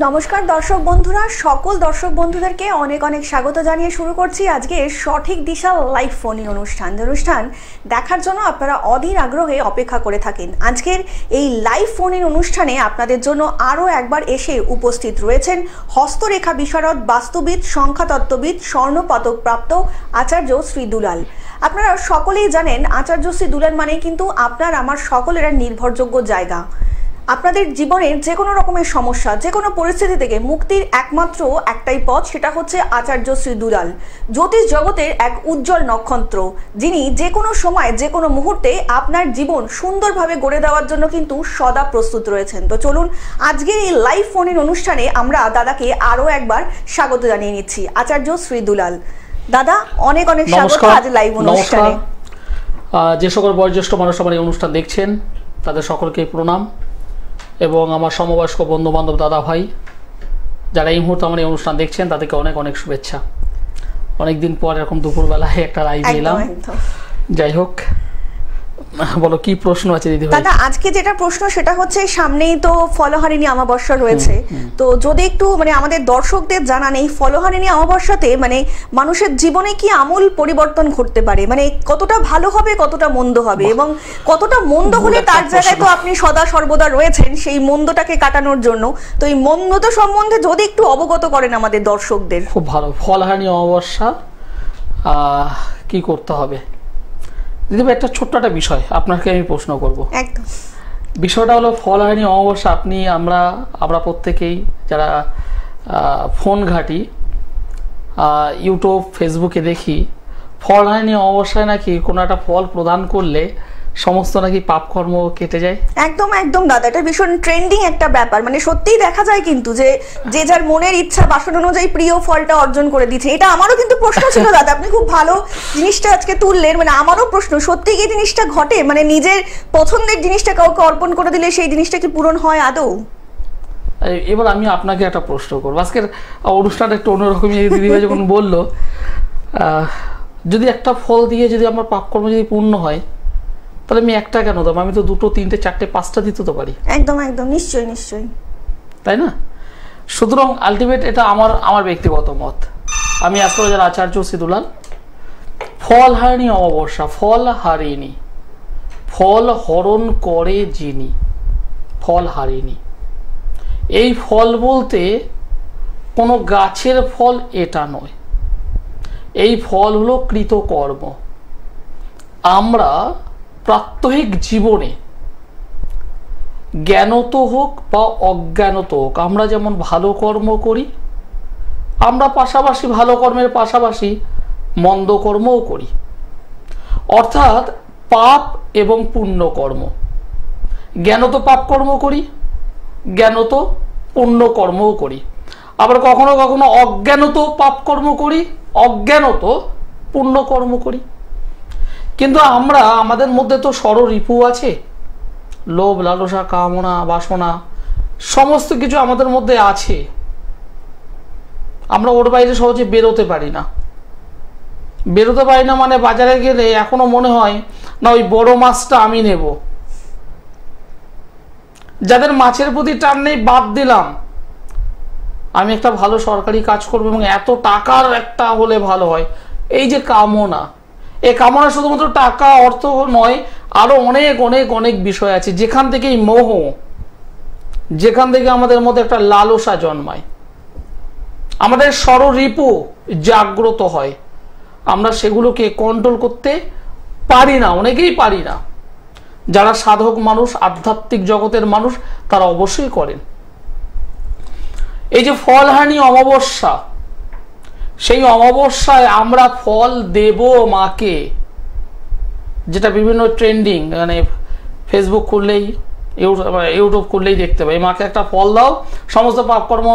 নমস্কার দর্শক বন্ধুরা, সকল দর্শক বন্ধুদেরকে অনেক অনেক স্বাগত জানিয়ে শুরু করছি আজকে সঠিক দিশা লাইভ ফোন ইন অনুষ্ঠান দেখার জন্য আপনারা অধীর আগ্রহে অপেক্ষা করে থাকেন। আজকের এই লাইভ ফোন ইন অনুষ্ঠানে আপনাদের জন্য আরও একবার এসে উপস্থিত রয়েছেন হস্তরেখা বিশারদ, বাস্তুবিদ, সংখ্যাতত্ত্ববিদ, স্বর্ণপদকপ্রাপ্ত আচার্য শ্রী দুলাল। আপনারা সকলেই জানেন আচার্য শ্রী দুলাল মানেই কিন্তু আপনার আমার সকলের নির্ভরযোগ্য জায়গা। আপনাদের জীবনের যে কোনো রকমের সমস্যা, যে কোনো পরিস্থিতি থেকে মুক্তির একমাত্র একটাই পথ, সেটা হচ্ছে আচার্য শ্রী দুলাল, জ্যোতিষ জগতের এক উজ্জ্বল নক্ষত্র, যিনি যে কোনো সময় যে কোনো মুহূর্তে আপনার জীবন সুন্দরভাবে গড়ে দেওয়ার জন্য কিন্তু সদা প্রস্তুত রয়েছেন। তো চলুন আজকের এই লাইভ ফোন ইন অনুষ্ঠানে আমরা দাদাকে আরও একবার স্বাগত জানিয়ে নিচ্ছি। আচার্য শ্রী দুলাল দাদা, অনেক অনেক স্বাগত আজ লাইভ অনুষ্ঠানে। যে সকল বয়োজ্যেষ্ঠ মানুষ আমার এই অনুষ্ঠান দেখছেন তাদের সকলকে প্রণাম, এবং আমার সমবয়স্ক বন্ধু বান্ধব দাদা ভাই যারা এই মুহূর্তে আমার এই অনুষ্ঠান দেখছেন তাদেরকে অনেক অনেক শুভেচ্ছা। অনেকদিন পর এরকম দুপুরবেলায় একটা লাইভ এলাম। যাই হোক, বলো কি প্রশ্ন আছে দিদি ভাই? দাদা, আজকে যেটা প্রশ্ন সেটা হচ্ছে, সামনেই তো ফলহারিণী অমাবস্যা রয়েছে, তো যদি একটু আমাদের দর্শকদের জানান এই ফলহারিণী অমাবস্যাতে মানুষের জীবনে কি আমূল পরিবর্তন ঘটতে পারে, কতটা ভালো হবে কতটা মন্দ হবে, এবং কতটা মন্দ হলে তার জায়গায় তো আপনি সদা সর্বদা রয়েছেন সেই মন্দটাকে কাটানোর জন্য। তো এই মন্দটা সম্বন্ধে যদি একটু অবগত করেন আমাদের দর্শকদের। খুব ভালো। ফলহারিণী অমাবস্যা কি করতে হবে দিদি ভাই? একটা ছোট্ট একটা বিষয় আপনাকে আমি প্রশ্ন করব। একদম। বিষয়টা হলো ফলহারিণী অমাবস্যা আমরা প্রত্যেকেই যারা ফোন ঘাঁটি, ইউটিউব ফেসবুকে দেখি ফলহারিণী অমাবস্যায় নাকি কোনো একটা ফল প্রদান করলে সমস্ত নাকি পাপকর্ম কেটে যায়। একদম একদম দাদা, এটা ভীষণ ট্রেন্ডিং একটা ব্যাপার। সত্যিই দেখা যায় কিন্তু যে যার মনের ইচ্ছা বাসনা অনুযায়ী প্রিয় ফলটা অর্জন করে দিচ্ছে। এটা আমারও কিন্তু প্রশ্ন ছিল দাদা, আপনি খুব ভালো জিনিসটা আজকে তুললেন। আমারও প্রশ্ন, সত্যি কি জিনিসটা ঘটে? নিজের পছন্দের জিনিসটা কাউকে অর্পণ করে দিলে সেই জিনিসটা কি পূরণ হয় আদৌ? এবার আমি আপনাকে একটা প্রশ্ন করবো। আজকের অনুষ্ঠানটা একটু অন্যরকমই। দিদিভাই যখন বললো যদি একটা ফল দিয়ে যদি আমার পাপকর্ম যদি পূর্ণ হয়, তাহলে আমি একটা কেন দেবো? আমি তো দুটো, তিনটে, চারটে, পাঁচটা দিতে তো পারি। একদম একদম, নিশ্চয়ই নিশ্চয়ই, তাই না? সুতরাং আলটিমেট এটা আমার ব্যক্তিগত মত। আমি অ্যাস্ট্রোলজার আচার্য শ্রী দুলাল। ফলহারিণী অমাবস্যা, ফলহারিণী, ফল হরণ করে যিনি, ফলহারিণী। এই ফল বলতে কোনো গাছের ফল এটা নয়, এই ফল হলো কৃতকর্ম। আমরা প্রাত্যহিক জীবনে জ্ঞানত হোক বা অজ্ঞানত হোক, আমরা যেমন ভালো কর্ম করি, আমরা পাশাপাশি ভালো কর্মের পাশাপাশি মন্দ কর্মও করি। অর্থাৎ পাপ এবং পুণ্য কর্ম, জ্ঞানত পাপ কর্ম করি, জ্ঞানত পুণ্য কর্মও করি। আবার কখনো কখনো অজ্ঞানত পাপ কর্ম করি, অজ্ঞানত পুণ্য কর্ম করি। কিন্তু আমাদের মধ্যে তো ষড়রিপু আছে, লোভ, লালসা, কামনা, বাসনা, সমস্ত কিছু আমাদের মধ্যে আছে। আমরা ওর বাইরে সহজে বেরোতে পারি না। বাজারে গেলে এখনো মনে হয় না ওই বড় মাছটা আমি নেব। যাদের মাছের প্রতি টান নেই, বাদ দিলাম, আমি একটা ভালো সরকারি কাজ করবো এবং এত টাকার একটা হলে ভালো হয়। এই যে কামনা, এই কামনা শুধুমাত্র টাকা অর্থ নয়, আরো অনেক অনেক অনেক বিষয় আছে যেখান থেকে এই মোহ, যেখান থেকে আমাদের মধ্যে একটা লালসা জন্মায়, আমাদের ষড়রিপু জাগ্রত হয়। আমরা সেগুলোকে কন্ট্রোল করতে পারি না, অনেকেই পারি না। যারা সাধক মানুষ, আধ্যাত্মিক জগতের মানুষ, তারা অবশ্যই করেন। এই যে ফলহারিণী অমাবস্যা, সেই অমাবস্যায় আমরা ফল দেব মাকে, যেটা বিভিন্ন ট্রেন্ডিং, ফেসবুক খুললেই, ইউটিউব খুললেই দেখতে পাই, মাকে একটা ফল দাও, সমস্ত পাপকর্ম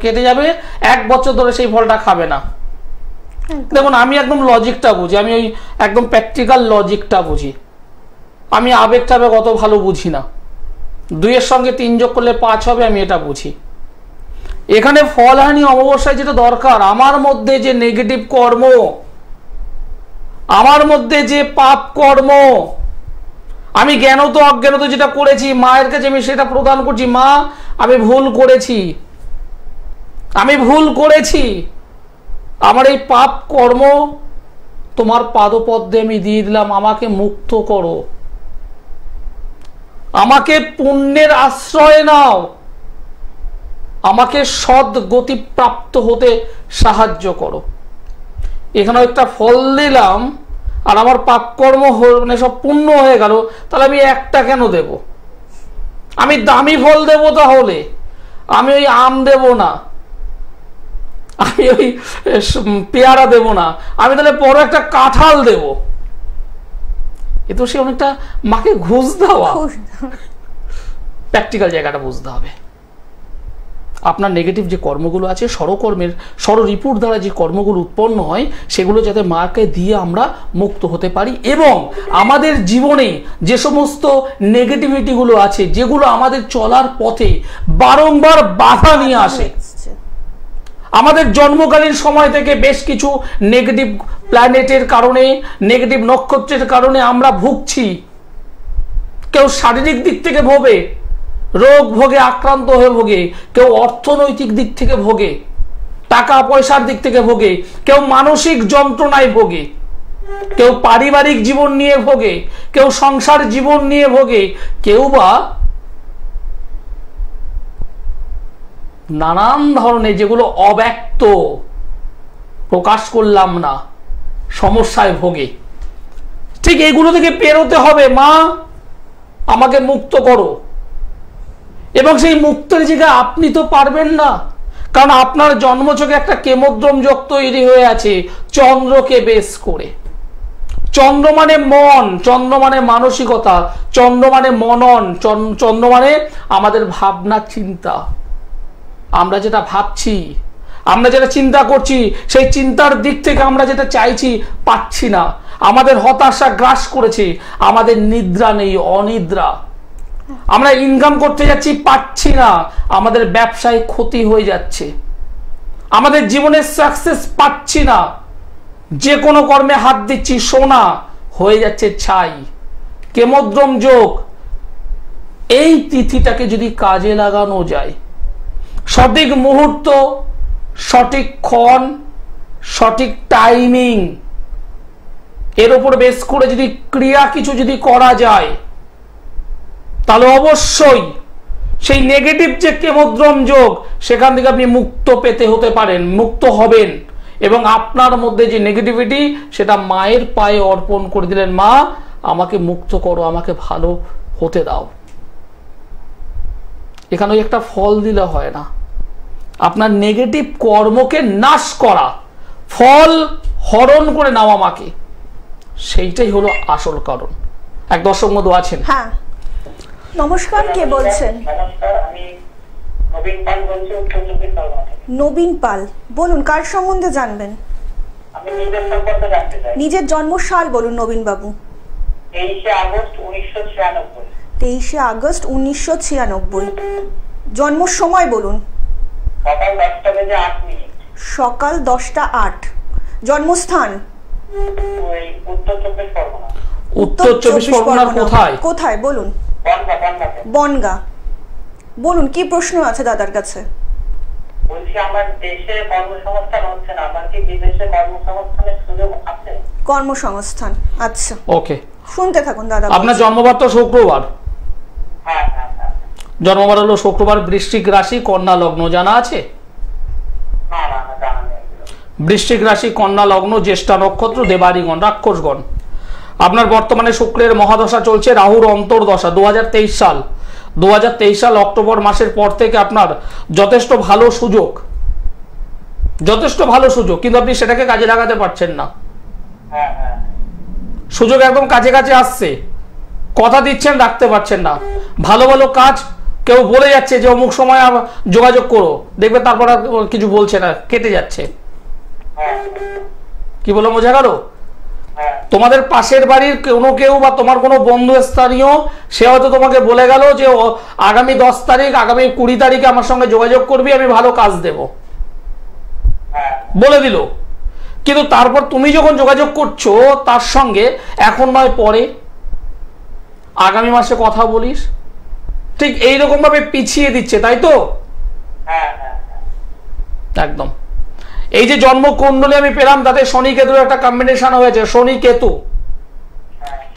কেটে যাবে, 1 বছর ধরে সেই ফলটা খাবে না। দেখুন, আমি একদম লজিকটা বুঝি, আমি ওই একদম প্র্যাকটিক্যাল লজিকটা বুঝি। আমি আবেগটা অত ভালো বুঝি না। 2-এর সঙ্গে 3 যোগ করলে 5 হবে, আমি এটা বুঝি। এখানে ফলহারিণী অমাবস্যায় যেটা দরকার, আমার মধ্যে যে নেগেটিভ কর্ম, আমার মধ্যে যে পাপ কর্ম, আমি জ্ঞানত অজ্ঞানত যেটা করেছি, মায়ের কাছে আমি সেটা প্রদান করছি, মা আমি ভুল করেছি, আমি ভুল করেছি, আমার এই পাপ কর্ম তোমার পাদপদ্মে আমি দিয়ে দিলাম, আমাকে মুক্ত করো, আমাকে পুণ্যের আশ্রয় নাও, আমাকে সৎ গতি প্রাপ্ত হতে সাহায্য করো। এখানে একটা ফল দিলাম আর আমার পাপকর্ম মানে সব পূর্ণ হয়ে গেল, তাহলে আমি একটা কেন দেব? আমি দামি ফল দেব, তাহলে আমি ওই আম দেব না, আমি ওই পেয়ারা দেব না, আমি তাহলে বড় একটা কাঁঠাল দেব। এ তো সে অনেকটা মাকে ঘুষ দেওয়া। প্র্যাকটিক্যাল জায়গাটা বুঝতে হবে। আপনার নেগেটিভ যে কর্মগুলো আছে, স্বরকর্মের স্বররিপুর দ্বারা যে কর্মগুলো উৎপন্ন হয়, সেগুলো যাতে মাকে দিয়ে আমরা মুক্ত হতে পারি, এবং আমাদের জীবনে যে সমস্ত নেগেটিভিটিগুলো আছে, যেগুলো আমাদের চলার পথে বারংবার বাধা নিয়ে আসে, আমাদের জন্মকালীন সময় থেকে বেশ কিছু নেগেটিভ প্ল্যানেটের কারণে, নেগেটিভ নক্ষত্রের কারণে আমরা ভুগছি। কেউ শারীরিক দিক থেকে ভোগে, রোগ ভোগে, আক্রান্ত হয়ে ভোগে, কেউ অর্থনৈতিক দিক থেকে ভোগে, টাকা পয়সার দিক থেকে ভোগে, কেউ মানসিক যন্ত্রণায় ভোগে, কেউ পারিবারিক জীবন নিয়ে ভোগে, কেউ সংসার জীবন নিয়ে ভোগে, কেউ বা নানান ধরনের যেগুলো অব্যক্ত, প্রকাশ করলাম না, সমস্যায় ভোগে। ঠিক এগুলো থেকে পেরোতে হবে। মা, আমাকে মুক্ত করো। এবং সেই মুক্তের জায়গায় আপনি তো পারবেন না, কারণ আপনার জন্মছকে একটা কেমোদ্রম যোগ তৈরি হয়ে আছে চন্দ্রকে বেস করে। চন্দ্র মানে মন, চন্দ্র মানে মানসিকতা, চন্দ্র মানে মনন, চন্দ্র মানে আমাদের ভাবনা চিন্তা। আমরা যেটা ভাবছি, আমরা যেটা চিন্তা করছি, সেই চিন্তার দিক থেকে আমরা যেটা চাইছি পাচ্ছি না, আমাদের হতাশা গ্রাস করেছে, আমাদের নিদ্রা নেই, অনিদ্রা। আমরা ইনকাম করতে যাচ্ছি, পাচ্ছি না, আমাদের ব্যবসায় ক্ষতি হয়ে যাচ্ছে, আমাদের জীবনের সাকসেস পাচ্ছি না, যে কোনো কর্মে হাত দিচ্ছি, সোনা হয়ে যাচ্ছে ছাই। কেমোদ্রম যোগ, এই তিথিটাকে যদি কাজে লাগানো যায়, সঠিক মুহূর্ত, সঠিক ক্ষণ, সঠিক টাইমিং, এর উপর বেস করে যদি ক্রিয়া কিছু যদি করা যায়, তাহলে অবশ্যই সেই নেগেটিভ যে কেমোদ্রম যোগ, সেখান থেকে আপনি মুক্ত পেতে হতে পারেন, মুক্ত হবেন, এবং আপনার মধ্যে যে নেগেটিভিটি, সেটা মায়ের পায়ে অর্পণ করে দিলেন। মা, আমাকে মুক্ত করো, আমাকে ভালো হতে দাও। এখানে একটা ফল দিলে হয় না, আপনার নেগেটিভ কর্মকে নাশ করা, ফল হরণ করে নেওয়া মাকে, সেইটাই হলো আসল কারণ। এক দর্শক বন্ধু আছেন। হ্যাঁ, নমস্কার, কে বলছেন? নমস্কার, আমি নবীন পাল বলছি, উত্তর চব্বিশ পরগনা থেকে। নবীন পাল, বলুন কার সম্বন্ধে জানবেন? আমি নিজের সম্পর্কে জানতে চাই। নিজের জন্মসাল বলুন নবীন বাবু। 23শে আগস্ট 1996। 23শে আগস্ট 1996। জন্ম সময় বলুন। সকাল 10টা বেজে 8 মিনিট। সকাল 10টা 8। জন্মস্থান? ওই উত্তর চব্বিশ পরগনা। উত্তর চব্বিশ পরগনার কোথায়? কোথায় বলুন? বনগাঁ। বনগাঁ। বলুন, কি প্রশ্ন আছে দাদার কাছে? বলছি, আমার দেশে কর্মসংস্থান হচ্ছে না, আমার কি বিদেশে কর্মসংস্থানের সুযোগ আছে? কর্মসংস্থান, আচ্ছা, ওকে, শুনতে থাকুন দাদা। আপনার জন্মবার তো শুক্রবার। হ্যাঁ। জন্মবার হলো শুক্রবার, বৃশ্চিক রাশি, কন্যা লগ্ন, জানা আছে? না, জানা নেই। বৃশ্চিক রাশি, কন্যা লগ্ন, জ্যেষ্ঠা নক্ষত্র, দেবাড়িগণ, রাক্ষসগণ। আপনার বর্তমানে শুক্রের মহাদশা চলছে, রাহুর অন্তর্দশা। 2023 সাল অক্টোবর মাসের পর থেকে আপনার যথেষ্ট ভালো সুযোগ, কিন্তু আপনি সেটাকে কাজে লাগাতে পারছেন না। সুযোগ একদম কাছে কাছে আসছে, কথা দিচ্ছেন, রাখতে পারছেন না। ভালো ভালো কাজ কেউ বলে যাচ্ছে যে অমুক সময় যোগাযোগ করো, দেখবে তারপর আর কিছু বলছে না, কেটে যাচ্ছে। কি বলো, বোঝা গেল? তোমাদের পাশের বাড়ির কোনো কেউ বা তোমার কোনো বন্ধু স্থানীয়, সে হয়তো তোমাকে বলে গেল যে আগামী 10 তারিখ, আগামী 20 তারিখে আমার সঙ্গে যোগাযোগ করবি, আমি ভালো কাজ দেব, বলে দিল। কিন্তু তারপর তুমি যখন যোগাযোগ করছো তার সঙ্গে, এখন নয় পরে, আগামী মাসে কথা বলিস, ঠিক এইরকম ভাবে পিছিয়ে দিচ্ছে, তাই তো? একদম। এই যে জন্মকুণ্ডলী আমি পেলাম, তাতে শনি কেতুর একটা কম্বিনেশন হয়েছে, শনি কেতু,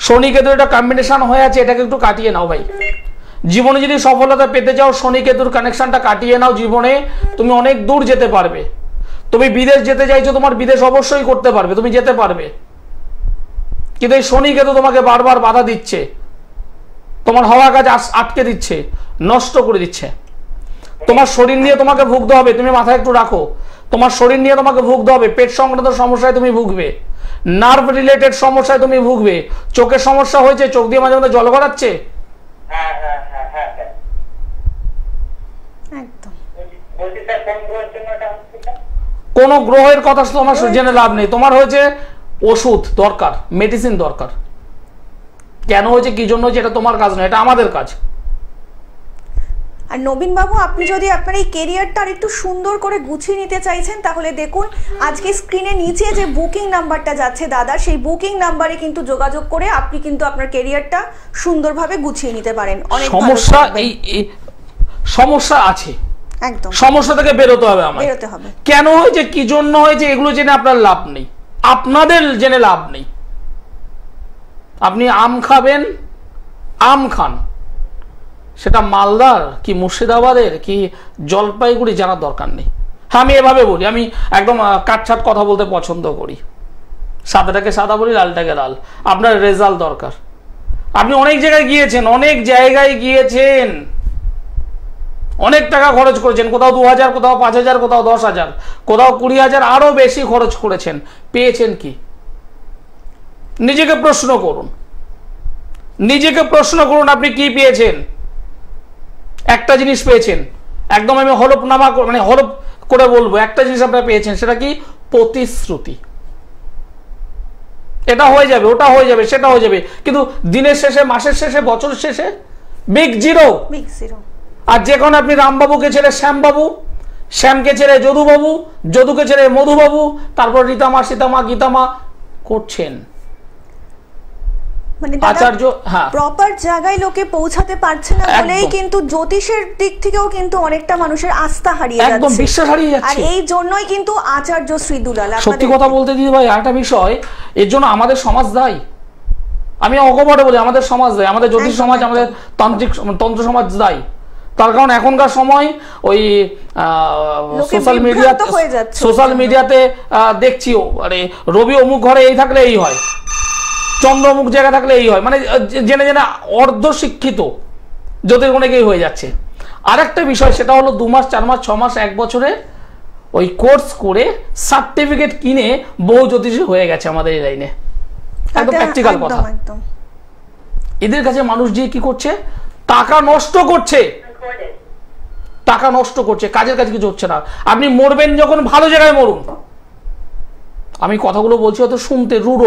শনি কেতুর একটা কম্বিনেশন হয়ে আছে, এটাকে একটু কাটিয়ে নাও ভাই। জীবনে যদি সফলতা পেতে চাও, শনি কেতুর কানেকশনটা কাটিয়ে নাও, জীবনে তুমি অনেক দূর যেতে পারবে। তুমি বিদেশ যেতে চাইছো, তোমার বিদেশ অবশ্যই করতে পারবে, তুমি যেতে পারবে। কিন্তু এই শনি কেতু তোমাকে বারবার বাধা দিচ্ছে, তোমার হওয়া কাজ আটকে দিচ্ছে, নষ্ট করে দিচ্ছে। তোমার শরীর নিয়ে তোমাকে ভুগতে হবে, তুমি মাথায় একটু রাখো, তোমার শরীর নিয়ে তোমাকে ভুগতে হবে। পেট সংক্রান্ত সমস্যায় তুমি ভুগবে, নার্ভ রিলেটেড সমস্যায় তুমি ভুগবে। চোখের সমস্যা হয়েছে, চোখ দিয়ে মাঝে মাঝে জল গড়াচ্ছে, কোন গ্রহের কথা তোমার জেনে লাভ নেই। তোমার হয়েছে ওষুধ দরকার, মেডিসিন দরকার। কেন হয়েছে, কি জন্য হয়েছে, এটা তোমার কাজ নয়, এটা আমাদের কাজ। আর নবীন বাবু, আপনি যদি আপনার এই কেরিয়ারটা একটু সুন্দর করে গুছিয়ে নিতে চাইছেন, তাহলে দেখুন আজকে স্ক্রিনে নিচে যে বুকিং নাম্বারটা যাচ্ছে দাদা, সেই বুকিং নাম্বারে কিন্তু যোগাযোগ করে আপনি কিন্তু আপনার কেরিয়ারটা সুন্দরভাবে গুছিয়ে নিতে পারেন। অনেক সমস্যা সমস্যা আছে, একদম সমস্যা থেকে বেরোতে হবে, আমাদের বেরোতে হবে। কেন হয়েছে, কি জন্য হয়েছে, এগুলো জেনে আপনার লাভ নেই, আপনাদের জেনে লাভ নেই। আপনি আম খাবেন, আম খান, সেটা মালদার কি মুর্শিদাবাদের কি জলপাইগুড়ি জানার দরকার নেই। হ্যাঁ, আমি এভাবে বলি, আমি একদম কাটছাট কথা বলতে পছন্দ করি, সাদাটাকে সাদা বলি, লালটাকে লাল। আপনার রেজাল্ট দরকার। আপনি অনেক জায়গায় গিয়েছেন, অনেক জায়গায় গিয়েছেন, অনেক টাকা খরচ করেছেন, কোথাও 2000, কোথাও 5000, কোথাও 10,000, কোথাও 20,000, আরো বেশি খরচ করেছেন। পেয়েছেন কি? নিজেকে প্রশ্ন করুন, নিজেকে প্রশ্ন করুন, আপনি কি পেয়েছেন? একটা জিনিস পেয়েছেন, একদম আমি হলফনামা মানে হলফ করে বলবো, একটা জিনিস আপনারা পেয়েছেন, সেটা কি? প্রতিশ্রুতি। এটা হয়ে যাবে, ওটা হয়ে যাবে, সেটা হয়ে যাবে, কিন্তু দিনের শেষে, মাসের শেষে, বছরের শেষে বিগ জিরো। আর যেখানে আপনি রামবাবুকে ছেড়ে শ্যামবাবু, শ্যামকে ছেড়ে যদুবাবু, যদুকে ছেড়ে মধুবাবু, তারপর রীতামা, সীতামা, গীতামা করছেন। মানে আচার্য, হ্যাঁ, প্রপার জায়গায় লোকে পৌঁছাতে পারছে না বলেই কিন্তু জ্যোতিষের দিক থেকেও কিন্তু অনেকটা মানুষের আস্থা হারিয়ে যাচ্ছে, একদম বিশ্বাস হারিয়ে যাচ্ছে। আর এই জন্যই কিন্তু আচার্য শ্রী দুলাল, সত্যি কথা বলতে দিদি ভাই, একটা বিষয়, এর জন্য আমাদের সমাজ দায়ী। আমি অকপটে বলি, আমাদের সমাজ দায়ী, আমাদের জ্যোতিষ সমাজ, আমাদের তান্ত্রিক তন্ত্র সমাজ দায়ী। তার কারণ এখনকার সময় ওই সোশ্যাল মিডিয়াতে দেখছি, আরে রবি অমুক ঘরে এই থাকলে এই হয়, চন্দ্র অমুক জায়গা থাকলে এই হয়, মানে জেনে জেনে অর্ধ শিক্ষিত জ্যোতির্গণিকেই হয়ে যাচ্ছে। আরেকটা বিষয়, সেটা হলো 2 মাস, 4 মাস, 6 মাস, 1 বছরে ওই কোর্স করে সার্টিফিকেট কিনে বহু জ্যোতিষী হয়ে গেছে আমাদের এই লাইনে। একদম প্র্যাকটিক্যাল কথা। এদের কাছে মানুষ দিয়ে কি করছে? টাকা নষ্ট করছে, টাকা নষ্ট করছে, কাজের কাজ কিছু হচ্ছে না। আপনি মরবেন যখন, ভালো জায়গায় মরুন। আমি কথাগুলো বলছি হয়তো শুনতে রূঢ়,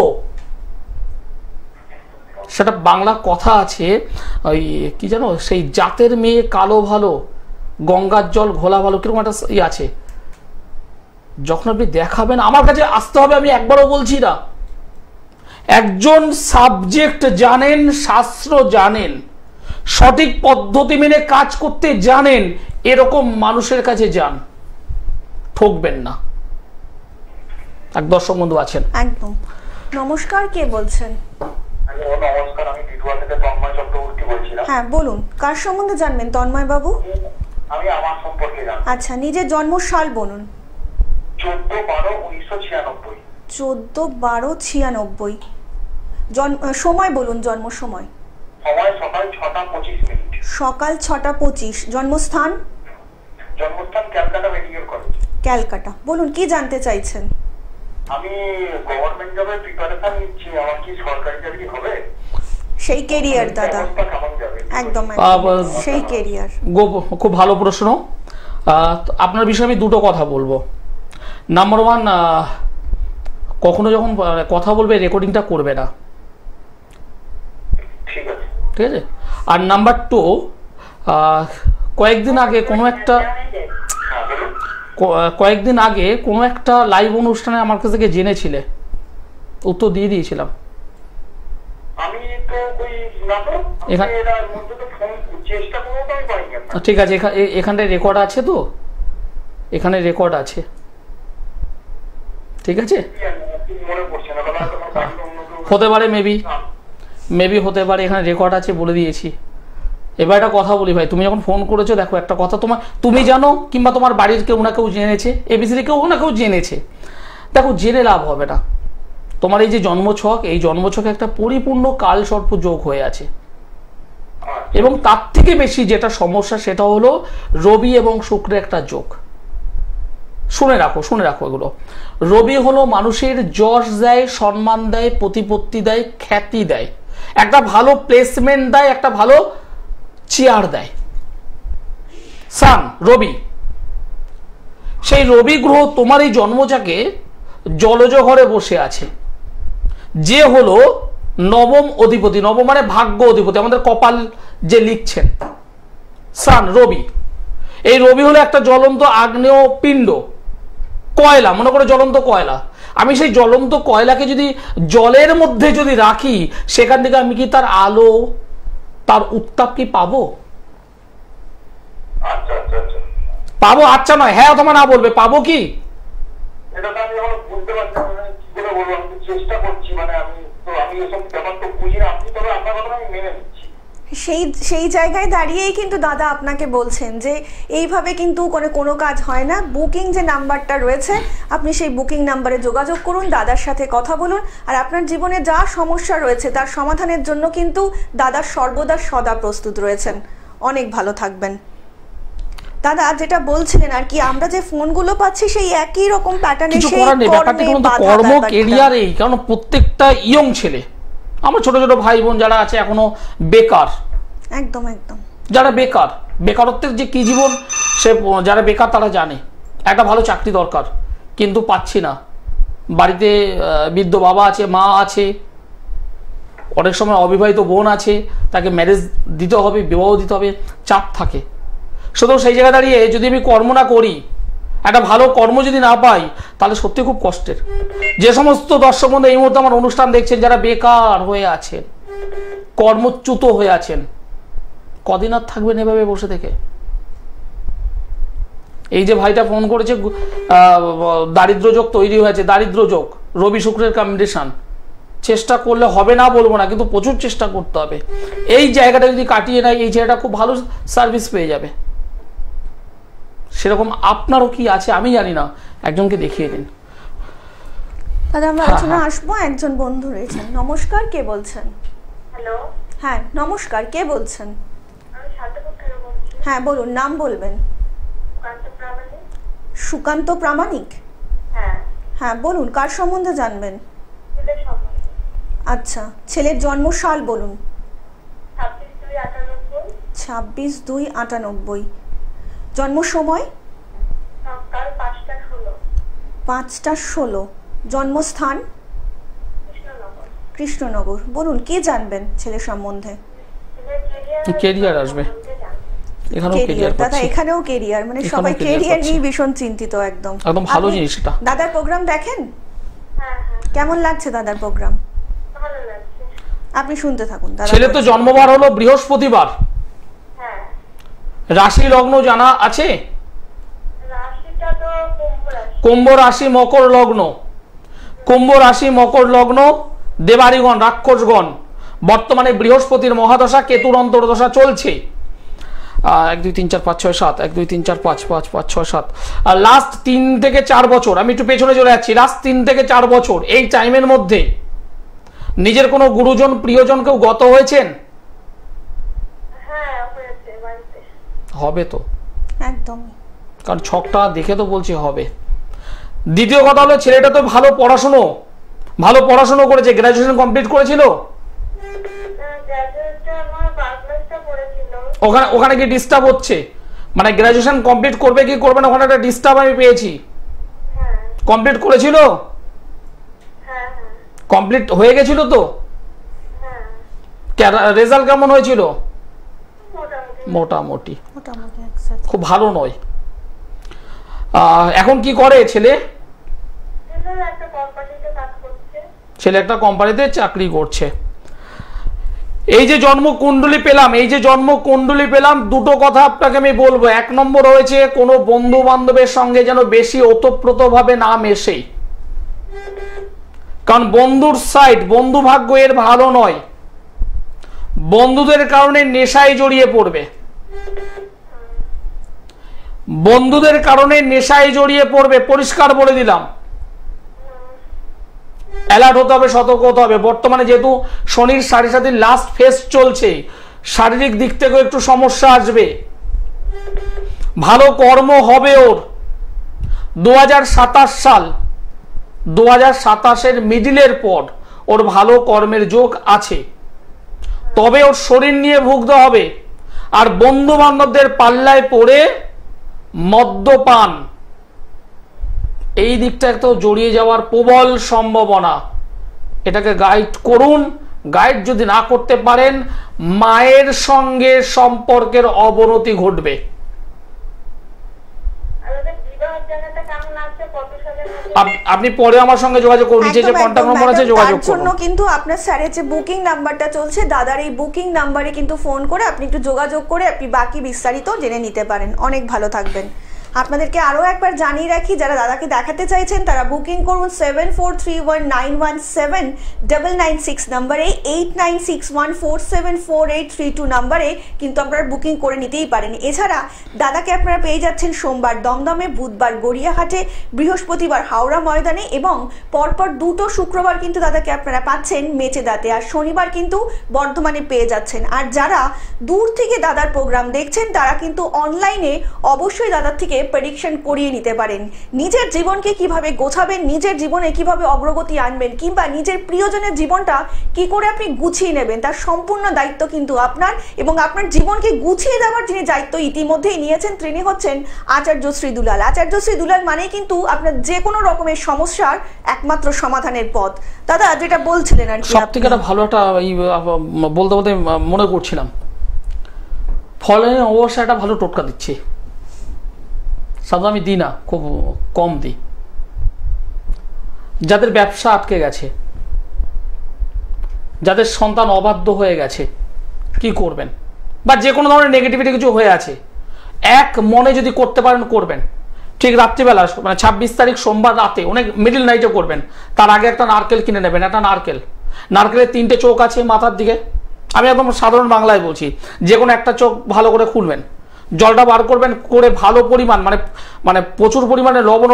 সেটা বাংলা কথা আছে, ওই কি জানো, সেই জাতের মেয়ে কালো ভালো, গঙ্গার জল ঘোলা ভালো, কিরকম একটা আছে। যখন আপনি দেখাবেন, আমার কাছে আসতে হবে, আমি একবারও বলছি না। একজন সাবজেক্ট জানেন, শাস্ত্র জানেন, সঠিক পদ্ধতি মেনে কাজ করতে জানেন, এরকম মানুষের কাছে যান, ঠকবেন না। এক দর্শক বন্ধু আছেন। একদম। নমস্কার, কে বলছেন? নমস্কার, আমি বিধুয়া থেকে তন্ময় চক্রবর্তী বলছিলাম। হ্যাঁ বলুন, কার সম্বন্ধে জানবেন তন্ময় বাবু? আমি আমার সম্পর্কে জানবো। আচ্ছা, নিজের জন্ম সাল বলুন। 14/12/1996। 14/12/96। সময় বলুন, জন্ম সময়। সময় সকাল 6:25। সকাল 6:25। জন্মস্থান? জন্মস্থান ক্যালকাটা মেডিকেল কলেজ। ক্যালকাটা। বলুন, কি জানতে চাইছেন? আমি গভর্নমেন্ট জবের প্রিপারেশন নিচ্ছি, আমার কি সরকারি চাকরি হবে? সেই ক্যারিয়ার দাদা, একদম সেই ক্যারিয়ার। খুব ভালো প্রশ্ন। আপনার বিষয়ে আমি দুটো কথা বলবো। নাম্বার 1, কখনো যখন কথা বলবে রেকর্ডিংটা করবে না, ঠিক আছে? আর নাম্বার 2, কয়েকদিন আগে কোনো একটা লাইভ অনুষ্ঠানে আমার কাছ থেকে জেনেছিলে, উত্তর দিয়ে দিয়েছিলাম। ঠিক আছে, এখানটায় রেকর্ড আছে তো? এখানে রেকর্ড আছে, ঠিক আছে? হতে পারে, মেবি হতে পারে, এখানে রেকর্ড আছে, বলে দিয়েছি। এবার একটা কথা বলি ভাই, তুমি যখন ফোন করেছো, দেখো একটা কথা তুমি জানো, কিংবা তোমার বাড়ির কেউ না কেউ জেনেছে, এবিসিডি কেউ না কেউ জেনেছে, দেখো জেনে লাভ হবে না। তোমার এই যে জন্মছক, এই জন্মছকে একটা পরিপূর্ণ কালসর্প যোগ হয়ে আছে, এবং তার থেকে বেশি যেটা সমস্যা সেটা হলো রবি এবং শুক্রের একটা যোগ। শুনে রাখো এগুলো। রবি হলো মানুষের যশ দেয়, সম্মান দেয়, প্রতিপত্তি দেয়, খ্যাতি দেয়, একটা ভালো প্লেসমেন্ট দেয়, একটা ভালো চেয়ার দেয়। সান রবি, সেই রবি গ্রহ তোমার এই জন্মজাকে জলজ ঘরে বসে আছে, যে হলো নবম অধিপতি। নবম মানে ভাগ্য অধিপতি, আমাদের কপাল যে লিখছেন সান রবি। এই রবি হলো একটা জ্বলন্ত আগ্নেয় পিণ্ড, কয়লা, মনে করো জ্বলন্ত কয়লা। আমি সেই জ্বলন্ত কয়লাকে যদি জলের মধ্যে যদি রাখি, সেখান থেকে আমি কি তার আলো, তার উত্তাপ কি পাবো? পাবো? আচ্ছা নয়, হ্যাঁ অথবা না বলবে, পাবো কি? সেই জায়গায় দাঁড়িয়েই কিন্তু দাদা আপনাকে বলছেন যে এইভাবে কিন্তু কোনো কাজ হয় না। বুকিং যে নাম্বারটা রয়েছে, আপনি সেই বুকিং নাম্বারে যোগাযোগ করুন, দাদার সাথে কথা বলুন, আর আপনার জীবনে যা সমস্যা রয়েছে তার সমাধানের জন্য কিন্তু দাদা সর্বদা সদা প্রস্তুত রয়েছেন। অনেক ভালো থাকবেন দাদা। যেটা বলছিলেন আর কি, আমরা যে ফোনগুলো পাচ্ছি সেই একই রকম প্যাটার্নে, সেই কর্ম ক্যারিয়ারেই, কারণ প্রত্যেকটা ইয়ং ছেলে, আমার ছোট ছোট ভাই বোন যারা আছে এখনো বেকার, একদম যারা বেকারত্বের যে কি জীবন, সে যারা বেকার তারা জানে একটা ভালো চাকরি দরকার, কিন্তু পাচ্ছি না। বাড়িতে বৃদ্ধ বাবা আছে, মা আছে, অনেক সময় অবিবাহিত বোন আছে, তাকে ম্যারেজ দিতে হবে, বিবাহ দিতে হবে, চাপ থাকে। সুতরাং সেই জায়গায় দাঁড়িয়ে যদি আমি কর্ম না করি, একটা ভালো কর্ম যদি না পাই, তাহলে সত্যি খুব কষ্টের। যে সমস্ত দর্শক বন্ধু এই মুহূর্তে আমার অনুষ্ঠান দেখছেন, যারা বেকার হয়ে আছেন, কর্মচ্যুত হয়ে আছেন, কদিন আর থাকবেন এভাবে বসে থেকে? এই যে ভাইটা ফোন করেছে, দারিদ্র্যযোগ তৈরি হয়েছে, দারিদ্র্যযোগ রবি শুক্রের কম্বিনেশন, চেষ্টা করলে হবে না বলবো না, কিন্তু প্রচুর চেষ্টা করতে হবে। এই জায়গাটা যদি কাটিয়ে নেয়, এই জায়গাটা খুব ভালো সার্ভিস পেয়ে যাবে। সেরকম আপনারও কি আছে আমি জানি না, একজনকে দেখিয়ে দিন দাদা। আমরা আলোচনা আসবো, একজন বন্ধু রয়েছেন। নমস্কার, কে বলছেন? হ্যালো। হ্যাঁ নমস্কার, কে বলছেন? আমি শান্তিপুর থেকে বলছি। হ্যাঁ বলুন, নাম বলবেন। সুকান্ত প্রামাণিক। হ্যাঁ হ্যাঁ বলুন, কার সম্বন্ধে জানবেন? আচ্ছা, ছেলের জন্মসাল বলুন। 26/2/98। জন্ম সময়? সকাল 5টা 16। 5টা 16। জন্মস্থান? কৃষ্ণনগর। বলুন, কি জানবেন ছেলের সম্বন্ধে? কেরিয়ার আসবে এখানেও, কেরিয়ার দাদা এখানেও কেরিয়ার, মানে সবাই কেরিয়ার নিয়ে ভীষণ চিন্তিত। একদম ভালো জিনিস এটা। দাদার প্রোগ্রাম দেখেন? হ্যাঁ। কেমন লাগছে দাদার প্রোগ্রাম? ভালো লাগছে। আপনি শুনতে থাকুন দাদা। ছেলে তো জন্মবার হলো বৃহস্পতিবার। হ্যাঁ। রাশি লগ্ন জানা আছে? রাশিটা তো কুম্ভ রাশি। কুম্ভ রাশি মকর লগ্ন, কুম্ভ রাশি মকর লগ্ন, দেবারিগণ রাক্ষসগণ। বর্তমানে বৃহস্পতির মহাদশা, কেতুর অন্তর্দশা চলছে। 1 2 3 4 5 6 7, 1 2 3 4 5 5 5 6 7, লাস্ট 3 থেকে 4 বছর, আমি একটু পেছনে চলে যাচ্ছি, লাস্ট 3 থেকে 4 বছর এই টাইমের মধ্যে নিজের কোনো গুরুজন প্রিয়জন কেউ গত হয়েছেন? হ্যাঁ হয়েছে বাড়িতে। হবে তো একদম, কারণ ছকটা দেখে তো বলছি হবে। দ্বিতীয় কথা হলো, ছেলেটা তো ভালো পড়াশোনা করেছে, গ্রাজুয়েশন কমপ্লিট করেছিল। ওখানে কি ডিস্টার্ব হচ্ছে? মানে গ্রাজুয়েশন কমপ্লিট করবে কি করবে না, ওখানে একটা ডিস্টার্ব আমি পেয়েছি। কমপ্লিট করেছিল? কমপ্লিট হয়ে গেছিল তো? রেজাল্ট কেমন হয়েছিল? মোটামুটি, খুব ভালো নয়। এখন কি করে ছেলে? ছেলে একটা কোম্পানিতে চাকরি করছে। এই যে জন্মকুণ্ডলী পেলাম, দুটো কথা আপনাকে আমি বলবো। এক নম্বর হয়েছে, কোনো বন্ধু বান্ধবের সঙ্গে যেন বেশি ওতপ্রোত ভাবে না মেশে, কারণ বন্ধুর সাইড, বন্ধু ভাগ্য এর ভালো নয়। বন্ধুদের কারণে নেশায় জড়িয়ে পড়বে, পরিষ্কার বলে দিলাম। অ্যালার্ট হতে হবে, সতর্ক হতে হবে। বর্তমানে যেহেতু শনির 7.5 লাস্ট ফেজ চলছে, শারীরিক দিক থেকেও একটু সমস্যা আসবে। ভালো কর্ম হবে ওর। 2027 সাল, 2027-এর মিডিলের পর ওর ভালো কর্মের যোগ আছে, তবে ওর শরীর নিয়ে ভুগতে হবে। আর বন্ধু বান্ধবদের পাল্লায় পড়ে মদ্যপান, এই দিকটা তো জড়িয়ে যাওয়ার প্রবল সম্ভাবনা। এটাকে গাইড করুন। গাইড যদি না করতে পারেন, মায়ের সঙ্গে সম্পর্কের অবনতি ঘটবে। আপনি পরে আমার সঙ্গে যোগাযোগ করুন, নিচে যে কন্টাক্ট নম্বর আছে যোগাযোগ করুন। তার জন্য কিন্তু আপনার স্যারের যে বুকিং নাম্বারটা চলছে, দাদার এই বুকিং নাম্বারে কিন্তু ফোন করে আপনি একটু যোগাযোগ করে আপনি বাকি বিস্তারিত জেনে নিতে পারেন। অনেক ভালো থাকবেন। আপনাদেরকে আরও একবার জানিয়ে রাখি, যারা দাদাকে দেখাতে চাইছেন তারা বুকিং করুন 7431917996 নাম্বারে, 8961474832 নাম্বারে কিন্তু আপনারা বুকিং করে নিতেই পারেন। এছাড়া দাদাকে আপনারা পেয়ে যাচ্ছেন সোমবার দমদমে, বুধবার গড়িয়াহাটে, বৃহস্পতিবার হাওড়া ময়দানে এবং পরপর দুটো শুক্রবার কিন্তু দাদাকে আপনারা পাচ্ছেন মেচেদাতে, আর শনিবার কিন্তু বর্ধমানে পেয়ে যাচ্ছেন। আর যারা দূর থেকে দাদার প্রোগ্রাম দেখছেন তারা কিন্তু অনলাইনে অবশ্যই দাদার থেকে প্রেডিকশন করিয়ে নিতে পারেন। নিজের জীবনকে কিভাবে গোছাবেন, নিজের জীবনে কিভাবে অগ্রগতি আনবেন, কিংবা নিজের প্রিয়জনের জীবনটা কি করে আপনি গুছিয়ে নেবেন, তার সম্পূর্ণ দায়িত্ব কিন্তু আপনার। এবং আপনার জীবনকে গুছিয়ে দেওয়ার যিনি দায়িত্ব ইতিমধ্যেই নিয়েছেন তিনি হচ্ছেন আচার্য শ্রী দুলাল। আচার্য শ্রী দুলাল মানেই কিন্তু আপনার যে কোনো রকমের সমস্যার একমাত্র সমাধানের পথ। দাদা যেটা বলছিলেন আর কি, সবথেকে ভালো একটা বলতে বলতে মনে করছিলাম, ফলে অবশ্য একটা ভালো টোটকা দিচ্ছে। সাধারণত আমি দিই না, খুব কম দিই। যাদের ব্যবসা আটকে গেছে, যাদের সন্তান অবাধ্য হয়ে গেছে, কি করবেন, বা যে কোনো ধরনের নেগেটিভিটি কিছু হয়ে আছে, এক মনে যদি করতে পারেন করবেন। ঠিক রাত্রিবেলা, মানে 26 তারিখ সোমবার রাতে, অনেক মিডল নাইটে করবেন। তার আগে একটা নারকেল কিনে নেবেন, একটা নারকেলের 3টে চোখ আছে মাথার দিকে। আমি একদম সাধারণ বাংলায় বলছি, যে কোনো একটা চোখ ভালো করে খুলবেন, জলটা বার করবেন, করে ভালো পরিমাণ মানে প্রচুর পরিমাণে লবণ,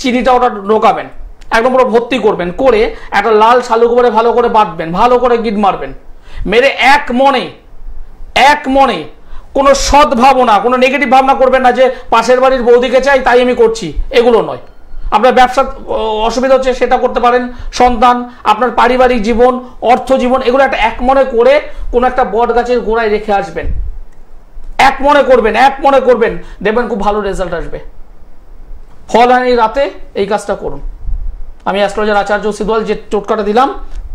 চিনিটা ওটা ঢোকাবেন, একদম পুরো ভর্তি করবেন, করে একটা লাল শালু করে ভালো করে বাঁধবেন, ভালো করে গিট মারবেন, মেরে এক মনে কোনো সৎ ভাবনা, কোনো নেগেটিভ ভাবনা করবেন না যে পাশের বাড়ির বৌদিকে চাই তাই আমি করছি, এগুলো নয়। আপনার ব্যবসা অসুবিধা হচ্ছে সেটা করতে পারেন, সন্তান, আপনার পারিবারিক জীবন, অর্থ জীবন, এগুলো একটা এক মনে করে কোনো একটা বট গাছের গোড়ায় রেখে আসবেন। এক মনে করবেন, দেখবেন খুব ভালো রেজাল্ট আসবে। ফলহানি রাতে এই কাজটা করুন। আমি অ্যাস্ট্রোলজার আচার্য শ্রী দুলাল যে টোটকাটা দিলাম,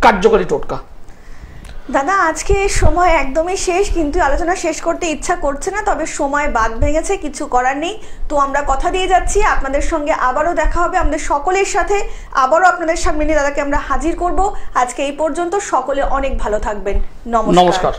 কার্যকরী টোটকা। দাদা আজকে সময় একদমই শেষ, কিন্তু আলোচনা শেষ করতে ইচ্ছা করছে না, তবে সময় বাদ ভেঙেছে, কিছু করার নেই। তো আমরা কথা দিয়ে যাচ্ছি আপনাদের সঙ্গে আবারও দেখা হবে, আমাদের সকলের সাথে আবারও আপনাদের সামনে নিয়ে দাদাকে আমরা হাজির করব। আজকে এই পর্যন্ত, সকলে অনেক ভালো থাকবেন। নমস্কার।